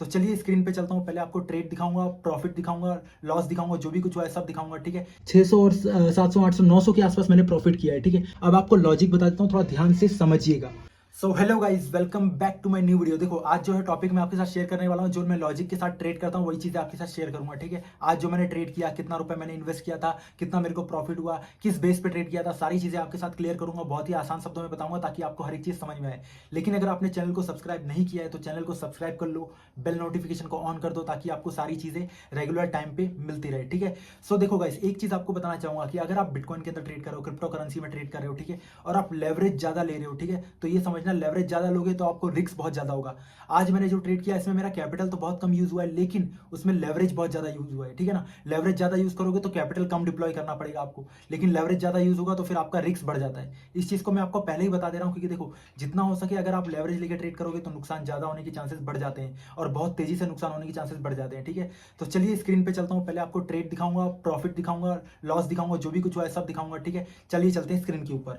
तो चलिए स्क्रीन पे चलता हूँ। पहले आपको ट्रेड दिखाऊंगा, प्रॉफिट दिखाऊंगा, लॉस दिखाऊंगा, जो भी कुछ हुआ है सब दिखाऊंगा। ठीक है, 600 और 700 800 900 के आसपास मैंने प्रॉफिट किया है। ठीक है, अब आपको लॉजिक बता देता हूँ, थोड़ा ध्यान से समझिएगा। So hello guys, welcome back to my new video. देखो आज जो है टॉपिक मैं आपके साथ शेयर करने वाला हूँ, जो मैं लॉजिक के साथ ट्रेड करता हूँ वही चीजें आपके साथ शेयर करूंगा। ठीक है, आज जो मैंने ट्रेड किया, कितना रुपए मैंने इन्वेस्ट किया था, कितना मेरे को प्रॉफिट हुआ, किस बेस पे ट्रेड किया था, सारी चीजें आपके साथ क्लियर करूंगा। बहुत ही आसान शब्दों में बताऊंगा ताकि आपको हर एक चीज समझ में आए। लेकिन अगर आपने चैनल को सब्सक्राइब नहीं किया है तो चैनल को सब्सक्राइब कर लो, बेल नोटिफिकेशन को ऑन कर दो ताकि आपको सारी चीजें रेगुलर टाइम पे मिलती रहे। ठीक है, सो देखो गाइस, एक चीज आपको बताना चाहूंगा कि अगर आप बिटकॉइन के अंदर ट्रेड कर रहे हो, क्रिप्टो करेंसी में ट्रेड कर रहे हो, ठीक है, और आप लेवरेज ज्यादा ले रहे हो, ठीक है, तो ये समझना लेवरेज ज्यादा लोगे तो आपको रिस्क बहुत ज्यादा होगा। आज मैंने जो ट्रेड किया इसमें मेरा कैपिटल तो बहुत कम यूज हुआ है, लेकिन उसमें लेवरेज बहुत ज्यादा यूज हुआ है। ठीक है ना, लेवरेज ज्यादा यूज करोगे तो कैपिटल कम डिप्लॉय करना पड़ेगा आपको, लेकिन लेवरेज ज्यादा यूज होगा तो फिर आपका रिस्क बढ़ जाता है। इस चीज को मैं आपको पहले ही बता दे रहा हूं, क्योंकि देखो जितना हो सके अगर आप लेवरेज लेके ट्रेड करोगे तो नुकसान ज्यादा होने के चांसेस बढ़ जाते हैं, और बहुत तेजी से नुकसान होने के चांसेस बढ़ जाते हैं। ठीक है, तो चलिए स्क्रीन पे चलता हूं। पहले आपको ट्रेड दिखाऊंगा, प्रॉफिट दिखाऊंगा, लॉस दिखाऊंगा, जो भी कुछ हुआ है सब दिखाऊंगा। ठीक है, चलिए चलते हैं स्क्रीन के ऊपर।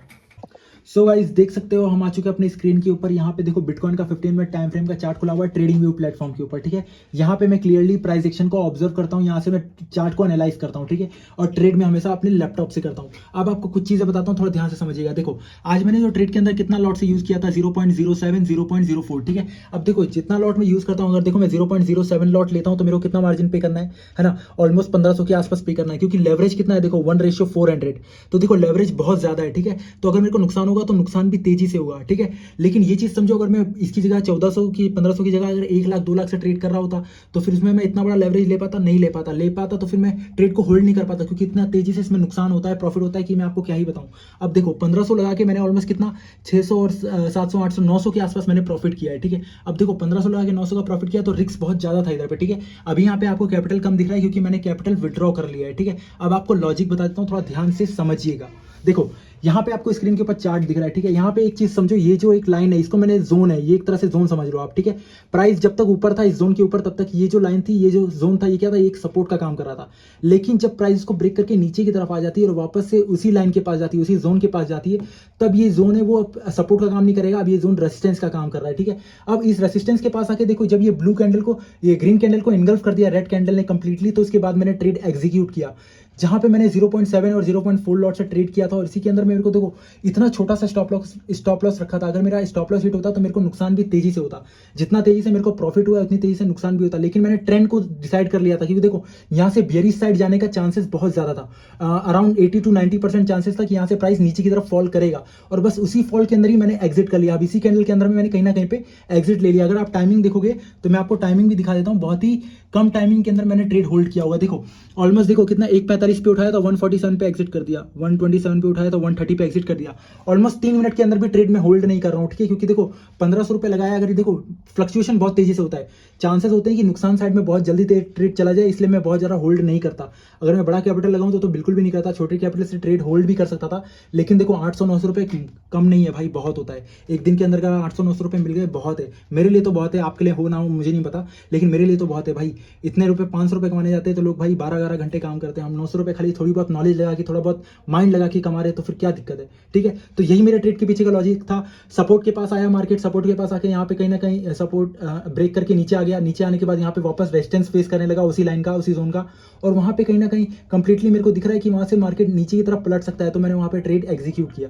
सो गाइस देख सकते हो हम आ चुके हैं अपनी स्क्रीन के ऊपर। यहाँ पे देखो बिटकॉइन का 15 मिनट टाइम फ्रेम का चार्ट खुला हुआ है ट्रेडिंग व्यू प्लेटफॉर्म के ऊपर। ठीक है, यहाँ पे मैं क्लियरली प्राइस एक्शन को ऑब्जर्व करता हूँ, यहाँ से मैं चार्ट को एनालाइज करता हूँ। ठीक है, और ट्रेड में हमेशा अपने लैपटॉप से करता हूँ। अब आपको कुछ चीजें बताता हूँ, थोड़ा ध्यान से समझिएगा। देखो आज मैंने जो ट्रेड के अंदर कितना लॉट से यूज किया था, 0.07 0.04। ठीक है, अब देखो जितना लॉट में यूज करता हूँ, अगर देखो मैं 0.07 लॉट लेता हूँ तो मेरे को कितना मार्जिन पे करना है ना, ऑलमोस्ट 1500 के आसपास पे करना है, क्योंकि लेवरेज कितना है देखो 1:400। तो देखो लेवरेज बहुत ज्यादा है। ठीक है, तो अगर मेरे को नुकसान होगा तो नुकसान भी तेजी से होगा। ठीक है, लेकिन ये चीज समझो, अगर मैं इसकी जगह 1400 की 1500 की जगह अगर 1 लाख 2 लाख से ट्रेड कर रहा होता तो फिर उसमें मैं इतना बड़ा लेवरेज ले पाता, नहीं ले पाता तो फिर मैं ट्रेड को होल्ड नहीं कर पाता, क्योंकि इतना तेजी से इसमें नुकसान होता है, प्रॉफिट होता है कि मैं आपको क्या ही बताऊं। अब देखो 1500 लगा के मैंने ऑलमोस्ट कितना 600 और 700 800 900 के आसपास मैंने प्रॉफिट किया है। ठीक है, अब देखो 1500 लगा के 900 का प्रॉफिट किया तो रिस्क बहुत ज्यादा था इधर पे। ठीक है, अभी यहाँ पे आपको कैपिटल कम दिख रहा है क्योंकि मैंने कैपिटल विड्रॉ कर लिया है। ठीक है, अब आपको लॉजिक बता देता हूँ, थोड़ा ध्यान से समझिएगा। देखो यहाँ पे आपको स्क्रीन के ऊपर चार्ट दिख रहा है। ठीक है, यहाँ पे एक चीज समझो, ये जो एक लाइन है इसको मैंने जोन है, ये एक तरह से जोन समझ लो आप। ठीक है, प्राइस जब तक ऊपर था इस जोन के ऊपर तब तक ये जो लाइन थी, ये जो जोन था, ये क्या था, एक सपोर्ट का काम कर रहा था। लेकिन जब प्राइस को ब्रेक करके नीचे की तरफ आ जाती है और वापस से उसी लाइन के पास जाती है, उसी जोन के पास जाती है, तब ये जोन है वो सपोर्ट का काम नहीं करेगा, अब ये जोन रेसिस्टेंस का काम कर रहा है। ठीक है, अब इस रेसिस्टेंस के पास आके देखो, जब ये ब्लू कैंडल को, ये ग्रीन कैंडल को इनगल्फ कर दिया रेड कैंडल ने कंप्लीटली, तो उसके बाद मैंने ट्रेड एग्जीक्यूट किया, जहां पे मैंने 0.7 और 0.4 लॉट से ट्रेड किया था। और इसी के अंदर मेरे को देखो इतना छोटा सा स्टॉप लॉस रखा था। अगर मेरा स्टॉप लॉस हिट होता तो मेरे को नुकसान भी तेजी से होता, जितना तेजी से मेरे को प्रॉफिट हुआ उतनी तेजी से नुकसान भी होता। लेकिन मैंने ट्रेंड को डिसाइड कर लिया था, क्योंकि देखो यहाँ से बेयरिश साइड जाने का चांसेस बहुत ज्यादा था, अराउंड 80 to 90% चांसेस था कि यहाँ से प्राइस नीचे की तरफ फॉल करेगा, और बस उसी फॉल के अंदर ही मैंने एग्जिट कर लिया। अब इसी कैंडल के अंदर में मैंने कहीं ना कहीं पे एग्जिट ले लिया। अगर आप टाइमिंग देखोगे तो मैं आपको टाइमिंग भी दिखा देता हूँ, बहुत ही कम टाइमिंग के अंदर मैंने ट्रेड होल्ड किया होगा। देखो ऑलमोस्ट देखो कितना, 1:45 पे उठाया था 147 पे एग्जिट कर दिया, 127 पे उठाया था 130 पे एग्जिट कर दिया। ऑलमोस्ट 3 मिनट के अंदर भी ट्रेड में होल्ड नहीं कर रहा हूँ। ठीक है, क्योंकि देखो 1500 रुपए लगाया, अगर देखो फ्लक्चुएशन बहुत तेजी से होता है, चांसेस होते हैं कि नुकसान साइड में बहुत जल्दी ट्रेड चला जाए, इसलिए मैं बहुत ज्यादा होल्ड नहीं करता। अगर मैं बड़ा कैपिटल लगाऊं तो बिल्कुल भी नहीं करता, छोटे कैपिटल से ट्रेड होल्ड भी कर सकता था। लेकिन देखो 800-900 रुपए कम नहीं है भाई, बहुत होता है। एक दिन के अंदर का 800-900 रुपए मिल गए बहुत है, मेरे लिए तो बहुत है, आपके लिए हो ना हो मुझे नहीं पता, लेकिन मेरे लिए तो बहुत है भाई। इतने रुपए 500 रुपए कमाने जाते हैं तो लोग भाई 12-11 घंटे काम करते हैं, हम 900 रुपए खाली थोड़ी बहुत नॉलेज लगा के, थोड़ा बहुत माइंड लगा के कमा रहे, तो फिर क्या दिक्कत है। ठीक है, तो यही मेरे ट्रेड के पीछे का लॉजिक था। सपोर्ट के पास आया मार्केट, सपोर्ट के पास आके यहाँ पे कहीं ना कहीं सपोर्ट ब्रेक करके नीचे आ गया, नीचे आने के बाद यहाँ पे वापस रेजिस्टेंस फेस करने लगा उसी लाइन का, उसी जोन का, और वहां पे कहीं ना कहीं कंप्लीटली मेरे को दिख रहा है कि वहां से मार्केट नीचे की तरफ पलट सकता है, तो मैंने वहां पे ट्रेड एग्जीक्यूट किया।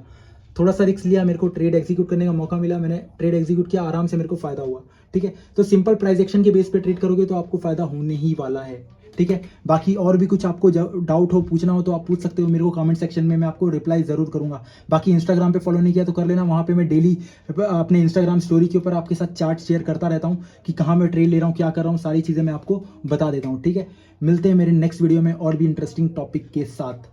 थोड़ा सा रिस्क लिया, मेरे को ट्रेड एग्जीक्यूट करने का मौका मिला, मैंने ट्रेड एग्जीक्यूट किया, आराम से मेरे को फायदा हुआ। ठीक है, तो सिंपल प्राइस एक्शन के बेस पे ट्रेड करोगे तो आपको फायदा होने ही वाला है। ठीक है, बाकी और भी कुछ आपको डाउट हो, पूछना हो तो आप पूछ सकते हो मेरे को कमेंट सेक्शन में, मैं आपको रिप्लाई जरूर करूंगा। बाकी इंस्टाग्राम पे फॉलो नहीं किया तो कर लेना, वहां पे मैं डेली अपने इंस्टाग्राम स्टोरी के ऊपर आपके साथ चार्ट शेयर करता रहता हूँ कि कहाँ मैं ट्रेड ले रहा हूँ, क्या कर रहा हूँ, सारी चीजें मैं आपको बता देता हूँ। ठीक है, मिलते हैं मेरे नेक्स्ट वीडियो में और भी इंटरेस्टिंग टॉपिक के साथ।